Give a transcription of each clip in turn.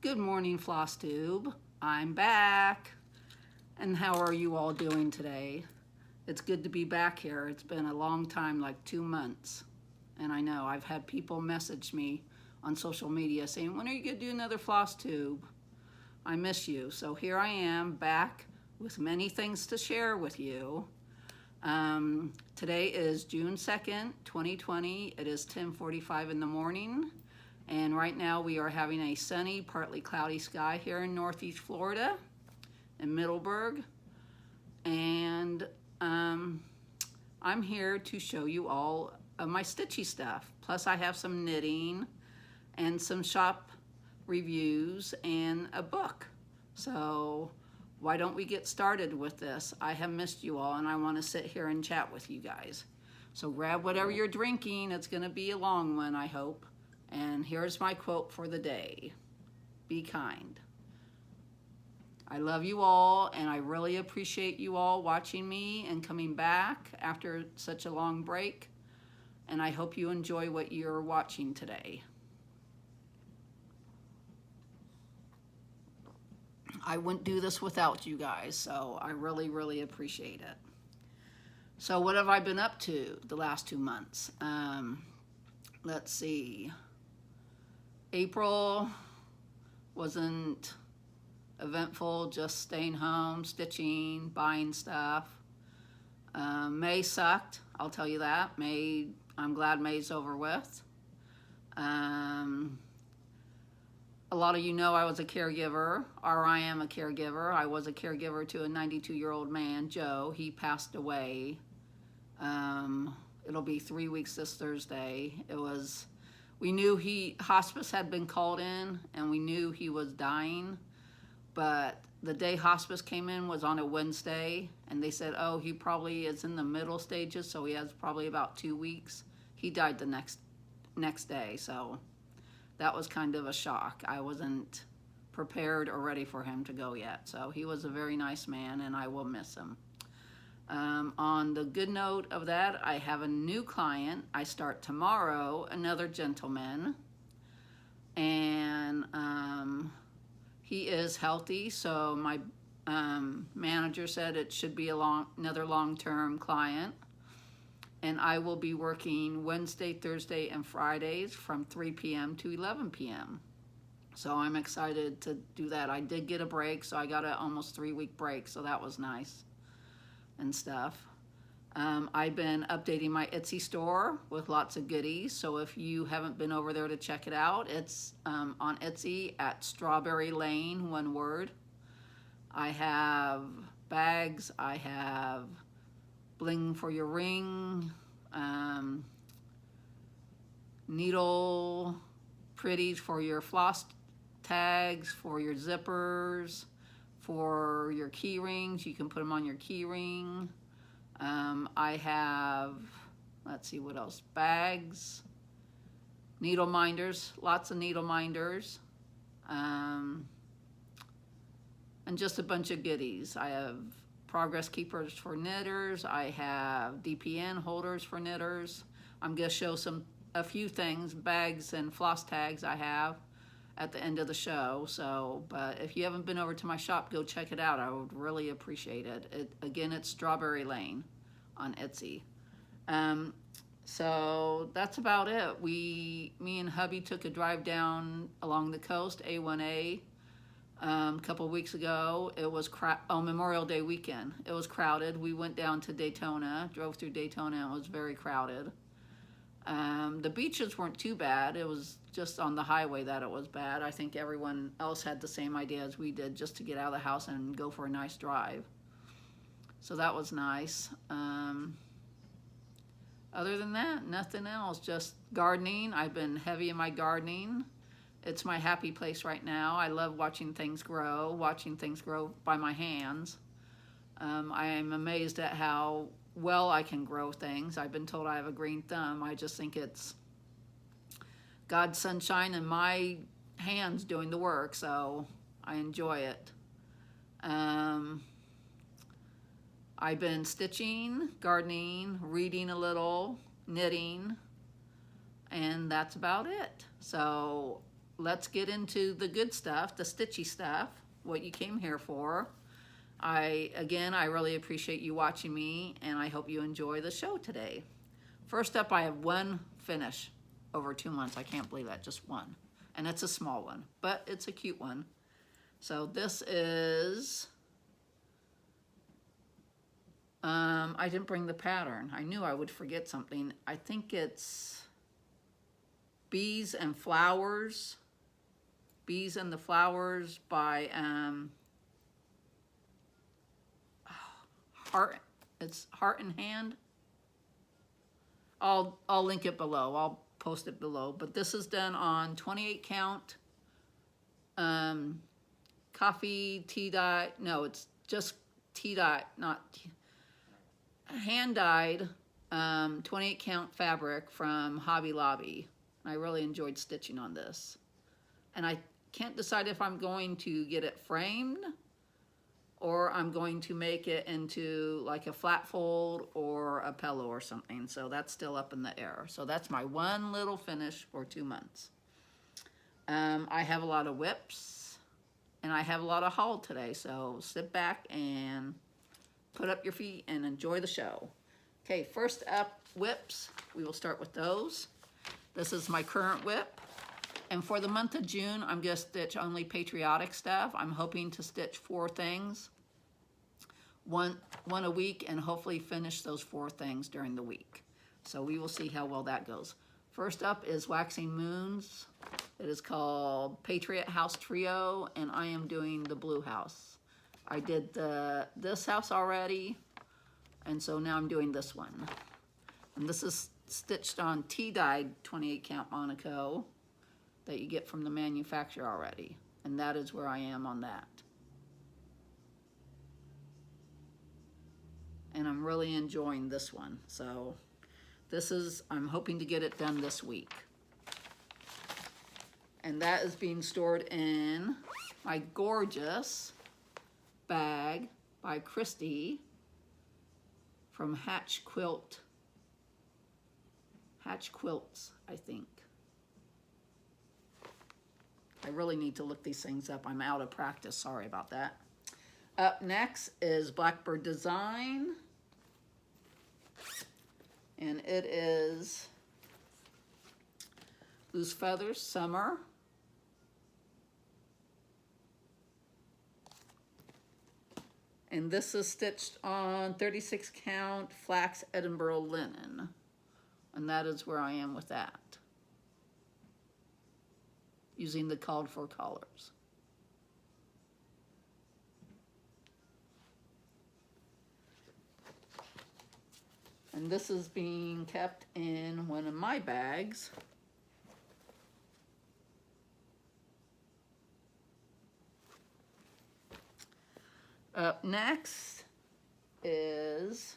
Good morning, Flosstube. I'm back. And how are you all doing today? It's good to be back here. It's been a long time, like 2 months. And I know I've had people message me on social media saying, when are you going to do another Flosstube? I miss you. So here I am back with many things to share with you. Today is June 2nd, 2020. It is 10:45 in the morning. And right now we are having a sunny, partly cloudy sky here in Northeast Florida, in Middleburg. And I'm here to show you all of my stitchy stuff. Plus I have some knitting and some shop reviews and a book. So why don't we get started with this? I have missed you all and I want to sit here and chat with you guys. So grab whatever you're drinking. It's going to be a long one, I hope. And here's my quote for the day. Be kind. I love you all, and I really appreciate you all watching me and coming back after such a long break. And I hope you enjoy what you're watching today. I wouldn't do this without you guys, so I really, really appreciate it. So what have I been up to the last 2 months? Let's see. April wasn't eventful, just staying home, stitching, buying stuff. May sucked, I'll tell you that. I'm glad May's over with. A lot of you know I was a caregiver, or I am a caregiver. I was a caregiver to a 92-year-old man, Joe. He passed away. It'll be 3 weeks this Thursday. We knew hospice had been called in and we knew he was dying, but the day hospice came in was on a Wednesday and they said, oh, he probably is in the middle stages, so he has probably about 2 weeks. He died the next day, so that was kind of a shock. I wasn't prepared or ready for him to go yet. So he was a very nice man and I will miss him. On the good note of that, I have a new client. I start tomorrow, another gentleman, and he is healthy, so my manager said it should be another long-term client, and I will be working Wednesday, Thursday, and Fridays from 3 p.m. to 11 p.m. So I'm excited to do that. I did get a break, so I got an almost 3-week break, so that was nice and stuff. I've been updating my Etsy store with lots of goodies, so if you haven't been over there to check it out, it's on Etsy at Strawberry Lane, one word. I have bags, I have bling for your ring, needle pretties for your floss tags, for your zippers, for your key rings. You can put them on your key ring. I have, let's see what else, bags, needle minders, lots of needle minders, and just a bunch of goodies. I have progress keepers for knitters. I have DPN holders for knitters. I'm going to show a few things, bags and floss tags I have at the end of the show. So, but if you haven't been over to my shop, go check it out. I would really appreciate it. Again, it's Strawberry Lane on Etsy. So that's about it. Me and hubby took a drive down along the coast, A1A, a couple of weeks ago. It was Memorial Day weekend. It was crowded. We went down to Daytona, drove through Daytona, and it was very crowded. The beaches weren't too bad. It was just on the highway that it was bad. I think everyone else had the same idea as we did, just to get out of the house and go for a nice drive. So that was nice. Other than that, nothing else. Just gardening. I've been heavy in my gardening. It's my happy place right now. I love watching things grow by my hands. I am amazed at how well I can grow things. I've been told I have a green thumb. I just think it's God's sunshine and my hands doing the work, so I enjoy it. I've been stitching, gardening, reading a little, knitting, and that's about it. So let's get into the good stuff, the stitchy stuff, what you came here for. Again, I really appreciate you watching me, and I hope you enjoy the show today. First up, I have one finish over 2 months. I can't believe that, just one. And it's a small one, but it's a cute one. So this is, I didn't bring the pattern. I knew I would forget something. I think it's Bees and Flowers. Bees and the Flowers by it's Heart and Hand. I'll link it below. I'll post it below. But this is done on 28 count coffee tea dye. No, it's just tea dye, not tea, hand dyed 28 count fabric from Hobby Lobby. I really enjoyed stitching on this. And I can't decide if I'm going to get it framed or I'm going to make it into like a flat fold or a pillow or something. So that's still up in the air. So that's my one little finish for 2 months. I have a lot of whips and I have a lot of haul today. So sit back and put up your feet and enjoy the show. Okay, first up, whips. We will start with those. This is my current whip. And for the month of June, I'm going to stitch only patriotic stuff. I'm hoping to stitch 4 things, one a week, and hopefully finish those 4 things during the week. So we will see how well that goes. First up is Waxing Moons. It is called Patriot House Trio, and I am doing the blue house. I did this house already, and so now I'm doing this one. And this is stitched on tea-dyed 28 count Monaco that you get from the manufacturer already. And that is where I am on that. And I'm really enjoying this one. So this is, I'm hoping to get it done this week. And that is being stored in my gorgeous bag by Christy from Hatch Quilts, I think. I really need to look these things up. I'm out of practice. Sorry about that. Up next is Blackbird Design. And it is Loose Feathers Summer. And this is stitched on 36 count flax Edinburgh linen. And that is where I am with that, using the called for colors. And this is being kept in one of my bags. Up next is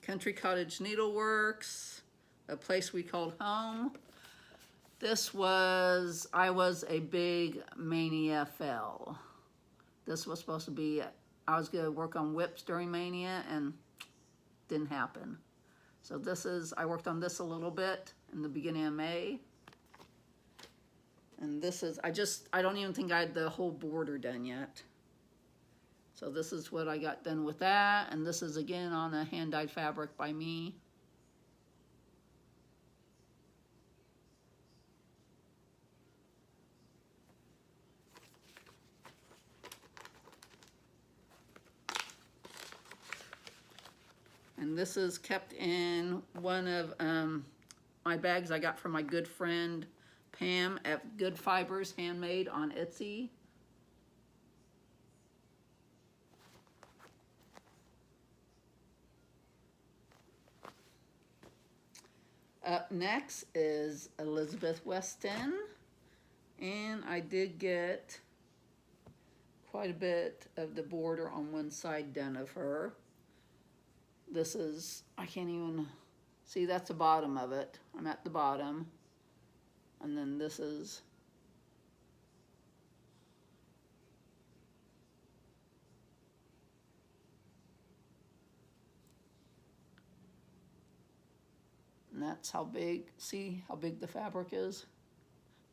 Country Cottage Needleworks, a place we called home. This was, I was a big Mania fell. This was supposed to be, I was going to work on whips during Mania and didn't happen. So this is, I worked on this a little bit in the beginning of May. And this is, I don't even think I had the whole border done yet. So this is what I got done with that. And this is again on a hand-dyed fabric by me. And this is kept in one of my bags I got from my good friend Pam at Good Fibers Handmade on Etsy. Up next is Elizabeth Weston, and I did get quite a bit of the border on one side done of her. This is, I can't even see, that's the bottom of it. I'm at the bottom. And then this is that's how big, see how big the fabric is?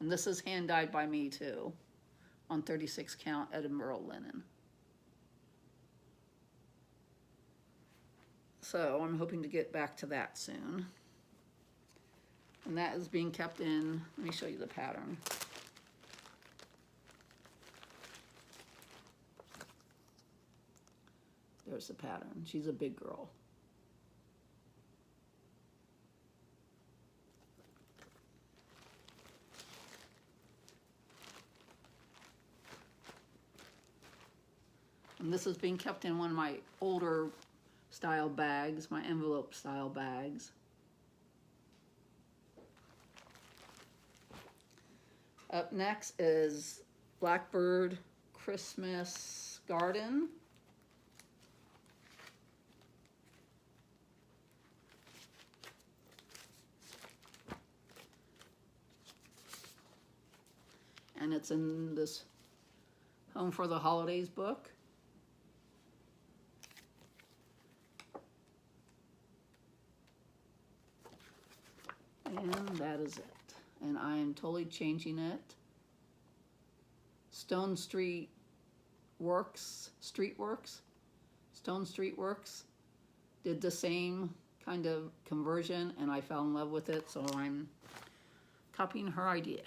And this is hand dyed by me too, on 36 count Edinburgh linen. So I'm hoping to get back to that soon. And that is being kept in, let me show you the pattern. There's the pattern. She's a big girl. And this is being kept in one of my older style bags, my envelope style bags. Up next is Blackbird Christmas Garden. And it's in this Home for the Holidays book. And that is it. And I am totally changing it. Stone Street Works, Stone Street Works did the same kind of conversion, and I fell in love with it, so I'm copying her idea.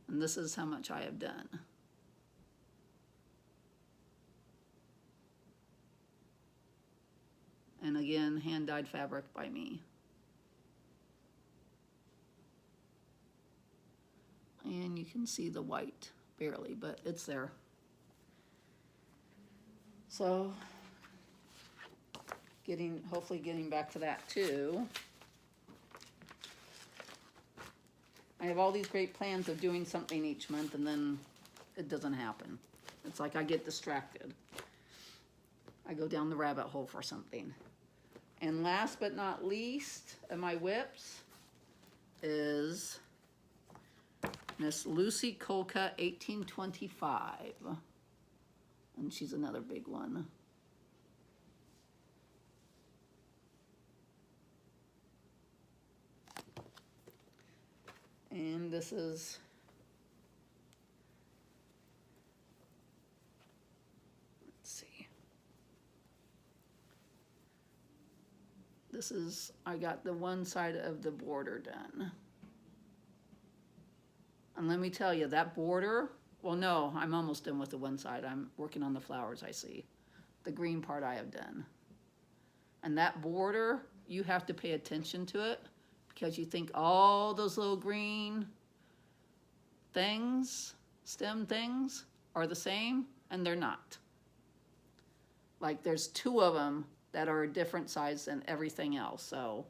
And this is how much I have done. And again, hand-dyed fabric by me. And you can see the white, barely, but it's there. So, hopefully getting back to that too. I have all these great plans of doing something each month, and then it doesn't happen. It's like I get distracted. I go down the rabbit hole for something. And last but not least of my whips is Miss Lucy Kolka 1825. And she's another big one. And this is, let's see. This is, I got the one side of the border done. And let me tell you, that border, well, no, I'm almost done with the one side. I'm working on the flowers, I see. The green part I have done. And that border, you have to pay attention to it, because you think all those little green things, stem things, are the same, and they're not. Like there's 2 of them that are a different size than everything else. So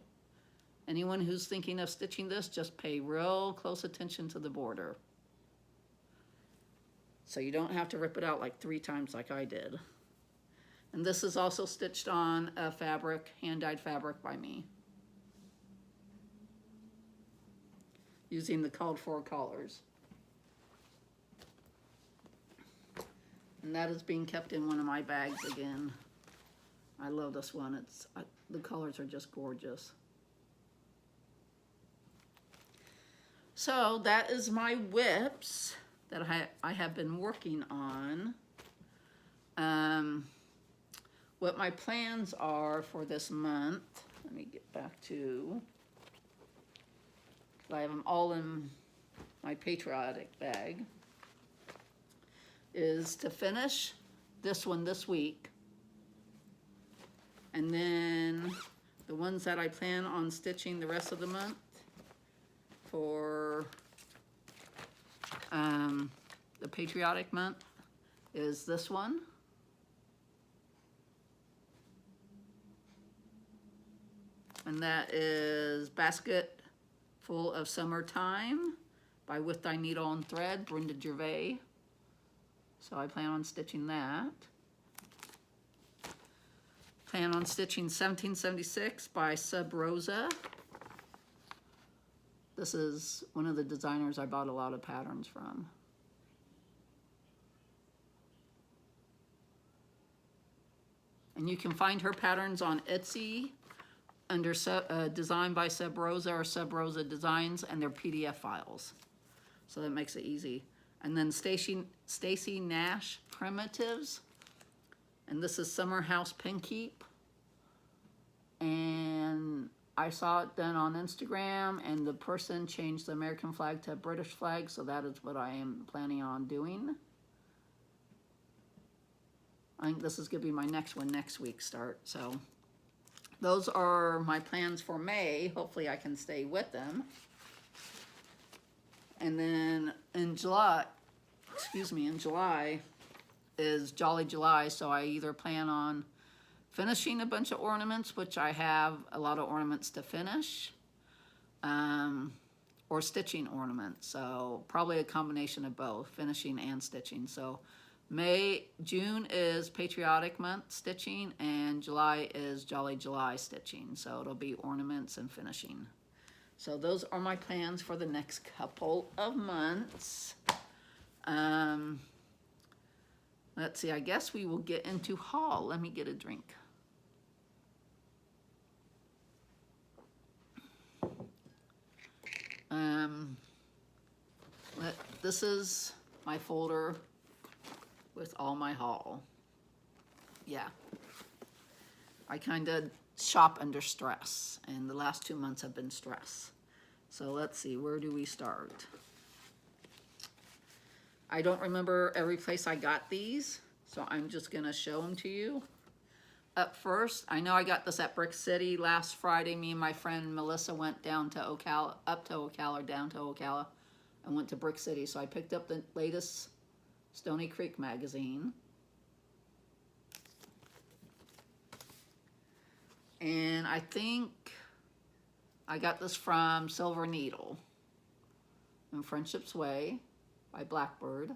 anyone who's thinking of stitching this, just pay real close attention to the border. So you don't have to rip it out like 3 times like I did. And this is also stitched on a fabric, hand-dyed fabric by me, using the called for colors. And that is being kept in one of my bags again. I love this one. The colors are just gorgeous. So that is my whips that I have been working on. What my plans are for this month, let me get back to, I have them all in my patriotic bag, is to finish this one this week. And then the ones that I plan on stitching the rest of the month for the patriotic month is this one. And that is Basket Full of Summertime by With Thy Needle and Thread, Brenda Gervais. So I plan on stitching that. Plan on stitching 1776 by Sub Rosa. This is one of the designers I bought a lot of patterns from. And you can find her patterns on Etsy under Design by Sub Rosa or Sub Rosa Designs, and they're PDF files. So that makes it easy. And then Stacy Nash Primitives. And this is Summer House Pin Keep. And I saw it done on Instagram, and the person changed the American flag to a British flag, so that is what I am planning on doing. I think this is going to be my next one next week start. So those are my plans for May. Hopefully I can stay with them. And then in July is Jolly July, so I either plan on finishing a bunch of ornaments, which I have a lot of ornaments to finish, or stitching ornaments. So probably a combination of both, finishing and stitching. So June is Patriotic Month stitching, and July is Jolly July stitching. So it'll be ornaments and finishing. So those are my plans for the next couple of months. Let's see, I guess we will get into haul. Let me get a drink. This is my folder with all my haul. Yeah. I kind of shop under stress, and the last 2 months have been stress. So let's see, where do we start? I don't remember every place I got these, so I'm just gonna show them to you. Up first, I know I got this at Brick City last Friday. Me and my friend Melissa went down to Ocala, up to Ocala, or down to Ocala, and went to Brick City. So I picked up the latest Stony Creek magazine. And I think I got this from Silver Needle in Friendship's Way by Blackbird.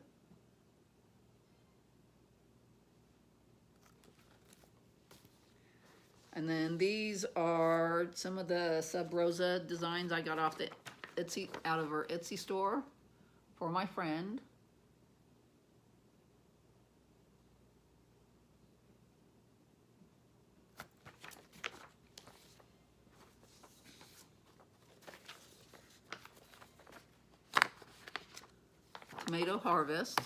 And then these are some of the Sub Rosa designs I got off the Etsy, out of her Etsy store for my friend. Tomato Harvest.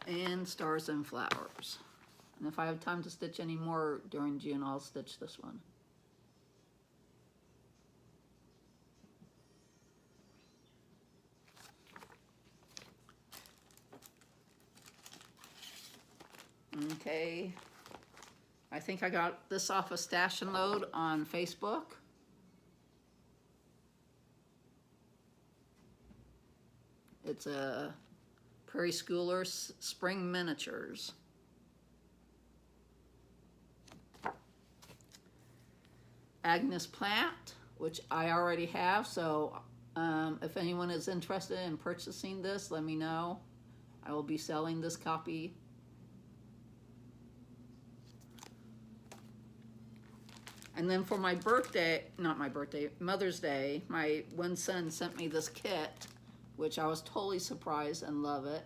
And Stars and Flowers. And if I have time to stitch any more during June, I'll stitch this one. Okay, I think I got this off of Stash and Load on Facebook. It's a Prairie Schoolers Spring Miniatures. Agnes Plant, which I already have, so if anyone is interested in purchasing this, let me know. I will be selling this copy. And then for my birthday, not my birthday, Mother's Day, my one son sent me this kit, which I was totally surprised and love it.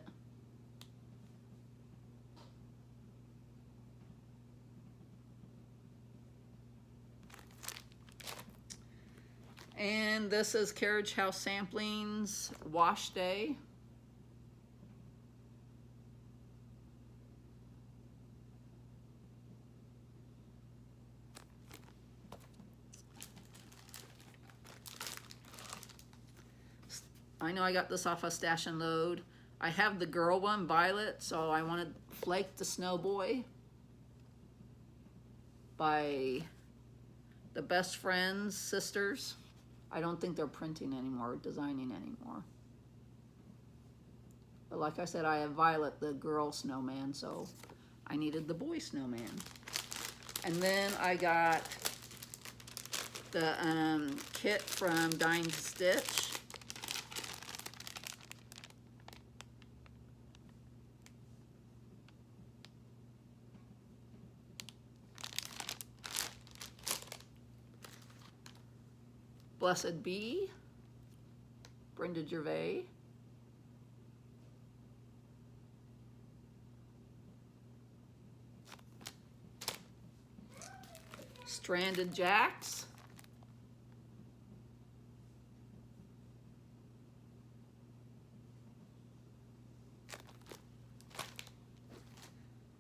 And this is Carriage House Samplings Wash Day. I know I got this off of Stash and Load. I have the girl one, Violet, so I wanted Flake the Snow Boy by the Best Friends Sisters. I don't think they're printing anymore, or designing anymore. But like I said, I have Violet, the girl snowman, so I needed the boy snowman. And then I got the kit from Dine to Stitch. Blessed Bee, Brenda Gervais. Stranded Jacks.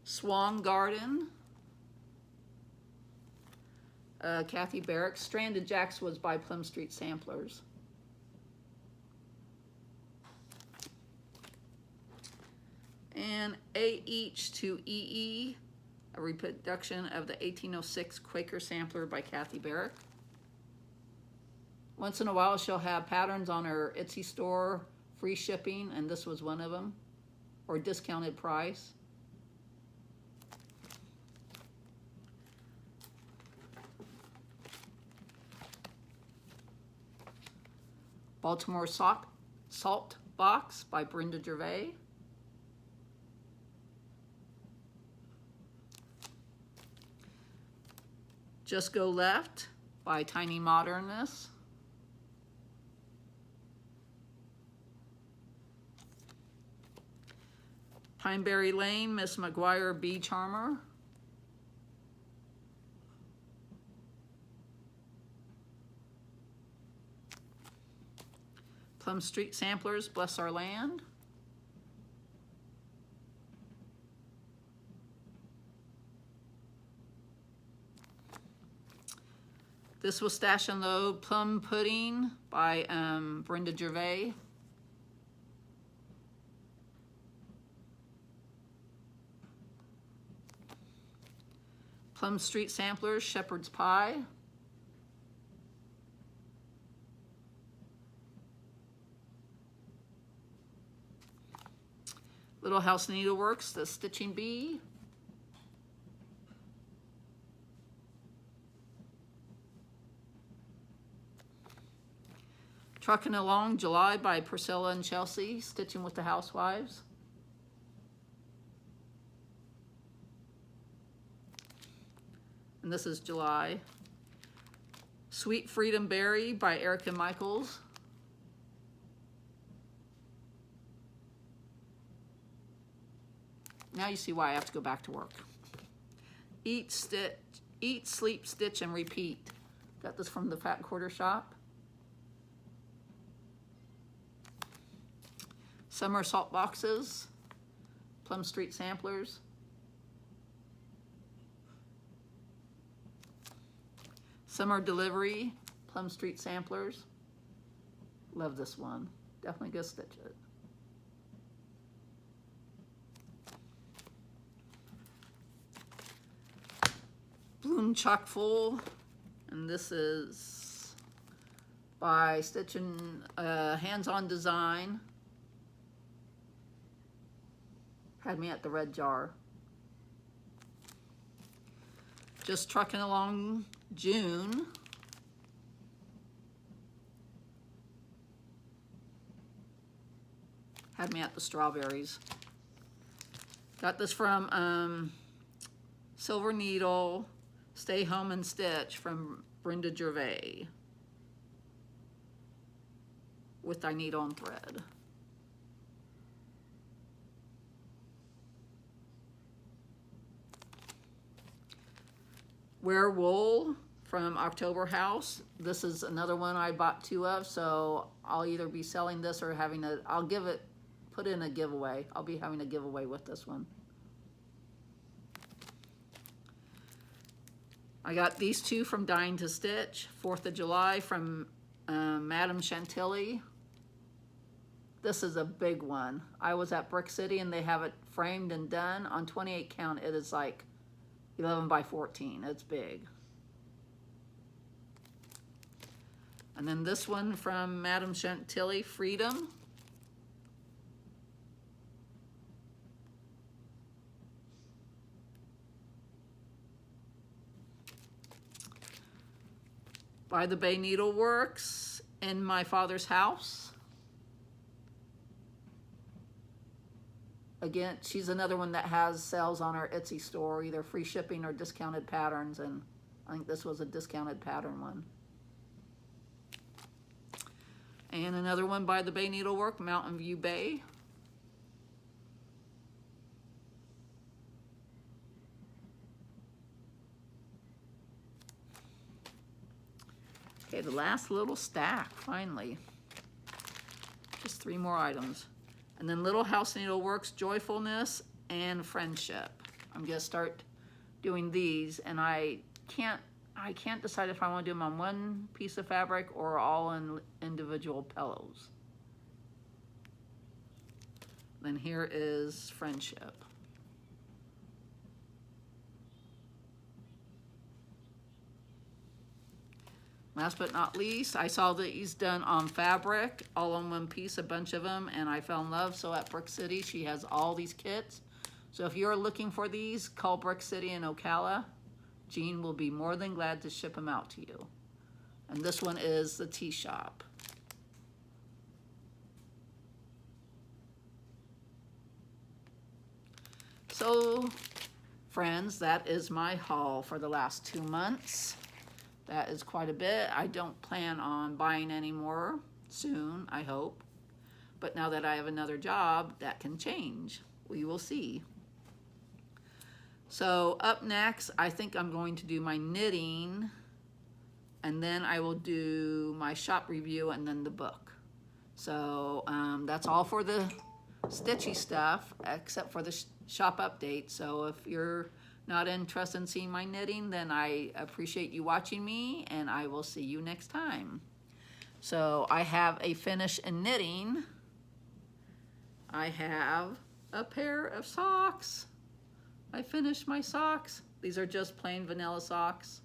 Swan Garden. Kathy Barrick. Stranded Jacks was by Plum Street Samplers. And A Each to EE, a reproduction of the 1806 Quaker Sampler by Kathy Barrick. Once in a while she'll have patterns on her Etsy store, free shipping, and this was one of them, or discounted price. Baltimore Salt Box by Brenda Gervais. Just Go Left by Tiny Modernist. Pineberry Lane, Miss McGuire Bee Charmer. Plum Street Samplers, Bless Our Land. This was Stash and Load, Plum Pudding by Brenda Gervais. Plum Street Samplers, Shepherd's Pie. Little House Needleworks, The Stitching Bee. Trucking Along, July by Priscilla and Chelsea, Stitching with the Housewives. And this is July. Sweet Freedom Berry by Erica Michaels. Now you see why I have to go back to work. Eat, Sleep, Stitch, and Repeat. Got this from the Fat Quarter Shop. Summer Salt Boxes, Plum Street Samplers. Summer Delivery, Plum Street Samplers. Love this one. Definitely go stitch it. Bloom Chock Full, and this is by Stitching Hands-On Design. Had me at the red jar. Just Trucking Along, June. Had me at the strawberries. Got this from Silver Needle, Stay Home and Stitch from Brenda Gervais with Thy Needle and Thread. Wear Wool from October House. This is another one I bought 2 of, so I'll either be selling this or having a, put in a giveaway. I'll be having a giveaway with this one. I got these 2 from Dying to Stitch. 4th of July from Madame Chantilly. This is a big one. I was at Brick City and they have it framed and done. On 28 count, it is like 11 by 14. It's big. And then this one from Madame Chantilly, Freedom. By the Bay Needleworks, In My Father's House. Again, she's another one that has sales on her Etsy store, either free shipping or discounted patterns, and I think this was a discounted pattern one. And another one by the Bay Needlework, Mountain View Bay. Okay, the last little stack, finally. Just 3 more items. And then Little House Needleworks, Joyfulness and Friendship. I'm gonna start doing these, and I can't decide if I want to do them on one piece of fabric or all in individual pillows. Then here is Friendship. Last but not least, I saw these done on fabric, all in one piece, a bunch of them, and I fell in love. So at Brick City, she has all these kits. So if you're looking for these, call Brick City in Ocala. Jean will be more than glad to ship them out to you. And this one is the Tea Shop. So, friends, that is my haul for the last 2 months. That is quite a bit. I don't plan on buying any more soon, I hope. But now that I have another job, that can change. We will see. So up next, I think I'm going to do my knitting, and then I will do my shop review and then the book. So that's all for the stitchy stuff, except for the shop update. So if you're not interested in seeing my knitting, then I appreciate you watching me, and I will see you next time. So I have a finish in knitting. I have a pair of socks. I finished my socks. These are just plain vanilla socks.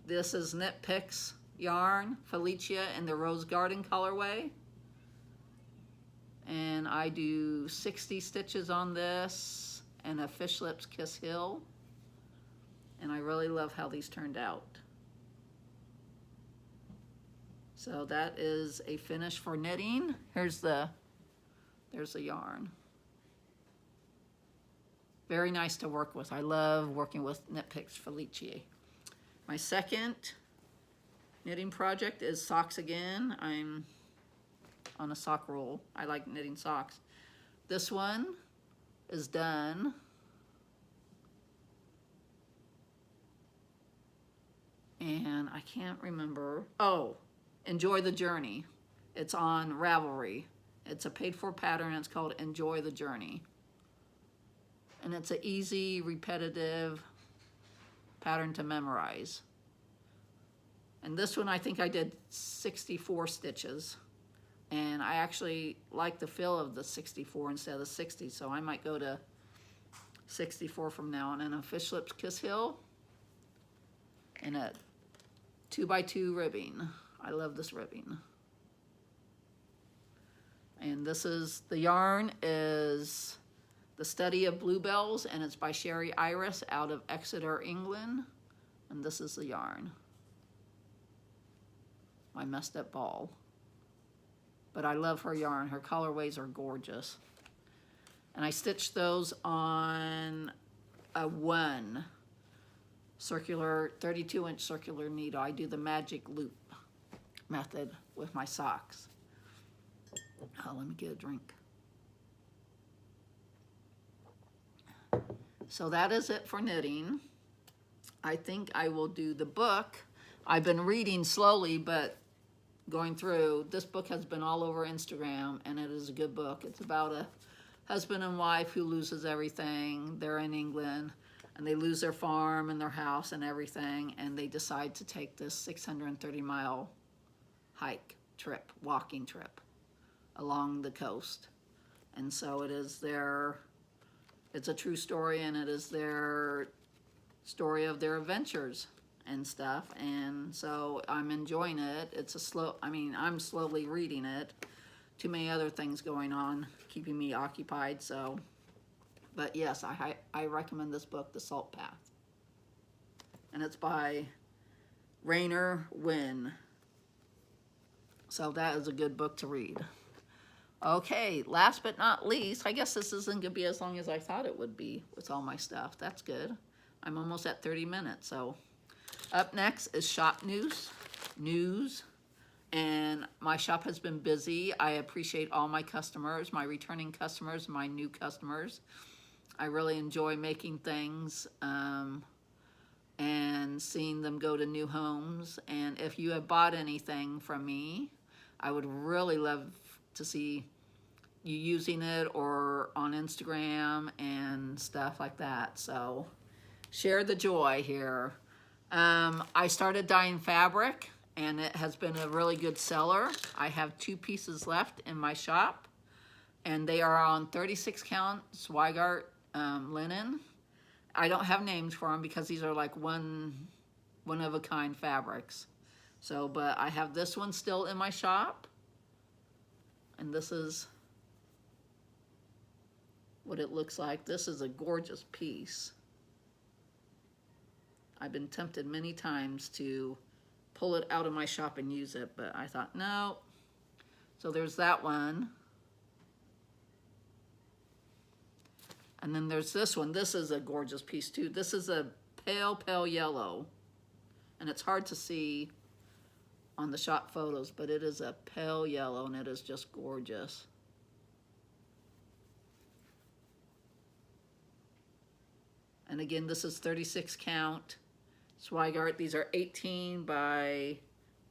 This is Knit Picks yarn, Felicia in the Rose Garden colorway. And I do 60 stitches on this and a Fish Lips Kiss Hill. And I really love how these turned out. So that is a finish for knitting. There's the yarn. Very nice to work with. I love working with Knit Picks Felicia. My second knitting project is socks again. I'm on a sock roll. I like knitting socks. This one is done. And I can't remember. Oh, Enjoy the Journey. It's on Ravelry. It's a paid-for pattern. It's called Enjoy the Journey. And it's an easy, repetitive pattern to memorize. And this one, I think I did 64 stitches. And I actually like the feel of the 64 instead of the 60, so I might go to 64 from now on. And a Fish Lips Kiss Hill and a 2x2 ribbing. I love this ribbing. And this is, the yarn is The Study of Bluebells, and it's by Sherry Iris out of Exeter, England. And this is the yarn. My Messed Up Ball. But I love her yarn. Her colorways are gorgeous. And I stitched those on a 1 circular, 32-inch circular needle. I do the magic loop method with my socks. Oh, let me get a drink. So that is it for knitting. I think I will do the book. I've been reading slowly, but going through. This book has been all over Instagram, and it is a good book. It's about a husband and wife who loses everything. They're in England, and they lose their farm and their house and everything, and they decide to take this 630-mile hike trip, walking trip, along the coast. And so it is it's a true story, and it is their story of their adventures and stuff. And so I'm enjoying it. It's I'm slowly reading it. Too many other things going on, keeping me occupied. So, but yes, I recommend this book, The Salt Path. And it's by Rainer Wynn. So that is a good book to read. Okay, last but not least, I guess this isn't gonna be as long as I thought it would be with all my stuff. That's good. I'm almost at 30 minutes, so. Up next is shop news. and my shop has been busy. I appreciate all my customers, my returning customers, my new customers. I really enjoy making things and seeing them go to new homes. And if you have bought anything from me, I would really love to see you using it or on Instagram and stuff like that. So share the joy here. I started dyeing fabric, and it has been a really good seller. I have 2 pieces left in my shop, and they are on 36 count Zweigart linen. I don't have names for them because these are like one of a kind fabrics. So, but I have this one still in my shop, and this is what it looks like. This is a gorgeous piece. I've been tempted many times to pull it out of my shop and use it, but I thought, no. So there's that one. And then there's this one. This is a gorgeous piece too. This is a pale, pale yellow. And it's hard to see on the shop photos, but it is a pale yellow, and it is just gorgeous. And again, this is 36 count Zweigart. These are 18 by, I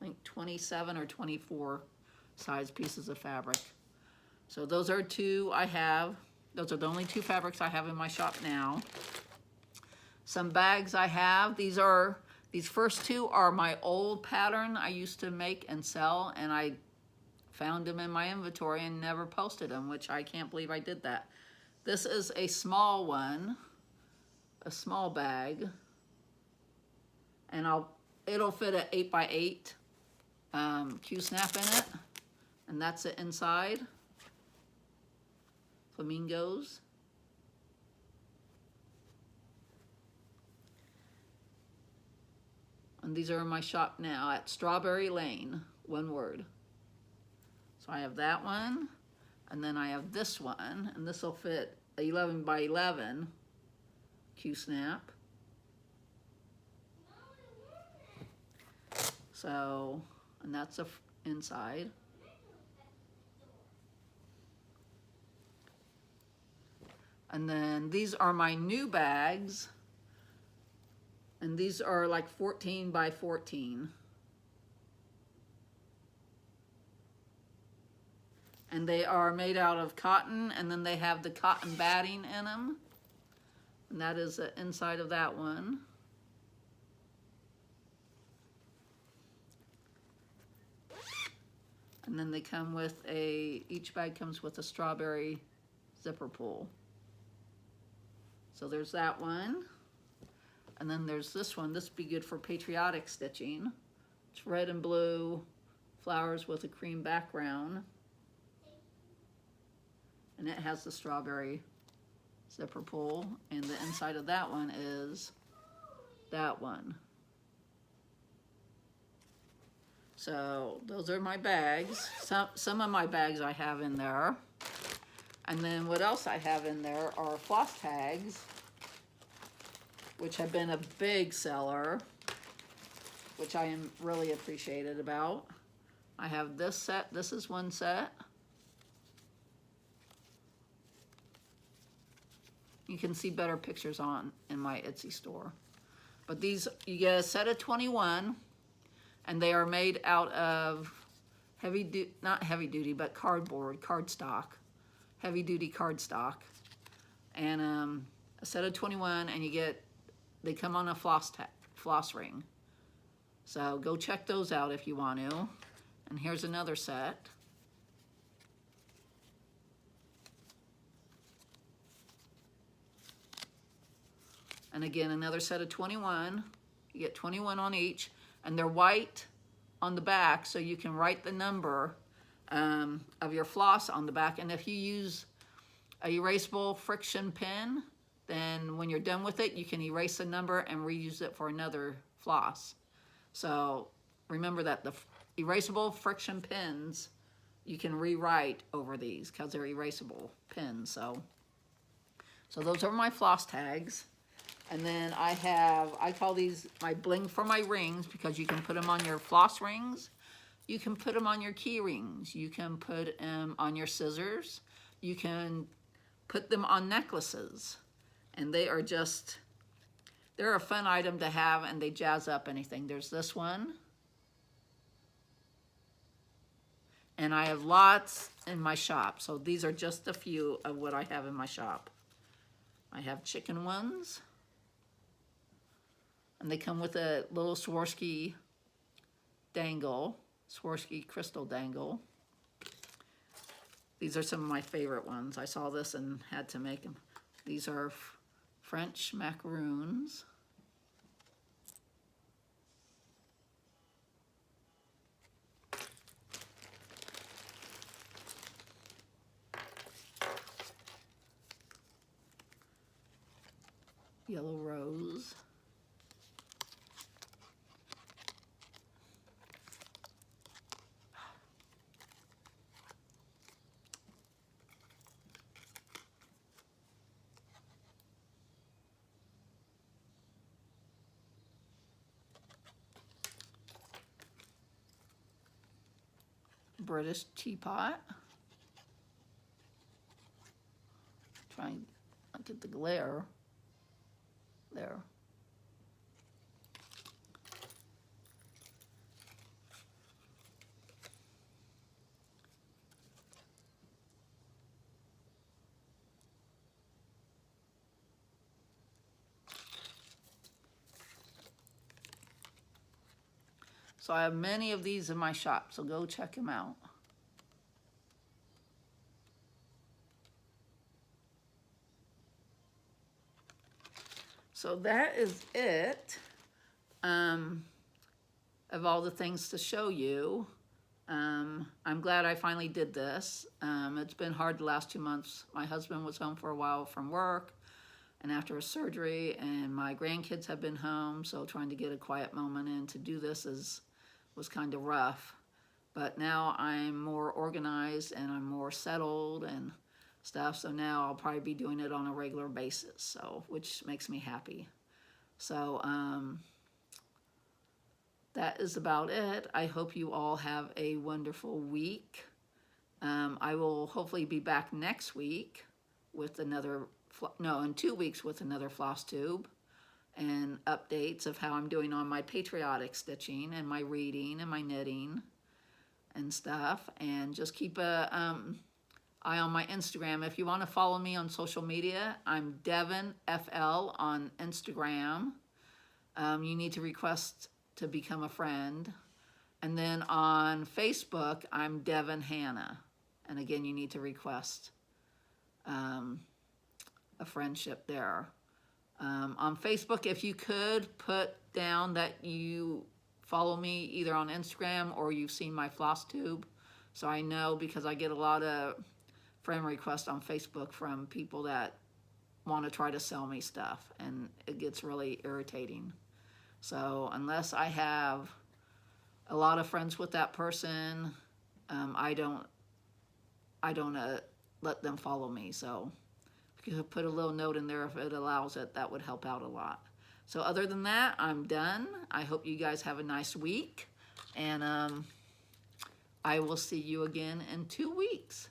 think, 27 or 24 size pieces of fabric. So those are 2 I have. Those are the only 2 fabrics I have in my shop now. Some bags I have. These first 2 are my old pattern I used to make and sell, and I found them in my inventory and never posted them, which I can't believe I did that. This is a small one, a small bag, and it'll fit an 8 by 8 Q-snap in it, and that's it inside. Flamingos. And these are in my shop now at Strawberry Lane, one word. So I have that one, and then I have this one, and this will fit 11 by 11 Q-snap. So, and that's the inside. And then these are my new bags, and these are like 14 by 14. And they are made out of cotton, and then they have the cotton batting in them. And that is the inside of that one. And then they come with each bag comes with a strawberry zipper pull. So there's that one. And then there's this one. This would be good for patriotic stitching. It's red and blue flowers with a cream background. And it has the strawberry zipper pull. And the inside of that one is that one. So those are my bags. Some of my bags I have in there. And then what else I have in there are floss tags, which have been a big seller, which I am really appreciated about. I have this set. This is one set. You can see better pictures in my Etsy store. But these, you get a set of 21, and they are made out of not heavy duty, but cardboard, cardstock, heavy duty cardstock. And a set of 21, and they come on a floss ring. So go check those out if you want to. And here's another set. And again, another set of 21. You get 21 on each, and they're white on the back, so you can write the number of your floss on the back. And if you use a erasable friction pen, then when you're done with it, you can erase the number and reuse it for another floss. So remember that the erasable friction pens, you can rewrite over these because they're erasable pens. So those are my floss tags. And then I call these my bling for my rings, because you can put them on your floss rings, You can put them on your key rings. You can put them on your scissors. You can put them on necklaces. And they are just, they're a fun item to have, and they jazz up anything. There's this one. And I have lots in my shop. So these are just a few of what I have in my shop. I have chicken ones. And they come with a little Swarovski dangle, Swarovski crystal dangle. These are some of my favorite ones. I saw this and had to make them. These are French macaroons. Yellow rose. British teapot. Trying to get the glare there. So I have many of these in my shop, so go check them out. So that is it of all the things to show you. I'm glad I finally did this. It's been hard the last 2 months. My husband was home for a while from work and after a surgery, and my grandkids have been home, so trying to get a quiet moment in to do this was kind of rough. But now I'm more organized and I'm more settled and stuff, so now I'll probably be doing it on a regular basis, so which makes me happy. So that is about it. I hope you all have a wonderful week. I will hopefully be back next week with another, in 2 weeks with another floss tube and updates of how I'm doing on my patriotic stitching and my reading and my knitting and stuff. And just keep a eye on my Instagram. If you want to follow me on social media, I'm DevonFL on Instagram. You need to request to become a friend. And then on Facebook, I'm Devon Hannah. And again, you need to request a friendship there. On Facebook, if you could put down that you follow me either on Instagram or you've seen my floss tube, so I know, because I get a lot of friend requests on Facebook from people that want to try to sell me stuff, and it gets really irritating. So unless I have a lot of friends with that person, I don't let them follow me. So if you could put a little note in there if it allows it, that would help out a lot. So other than that, I'm done. I hope you guys have a nice week, and I will see you again in 2 weeks.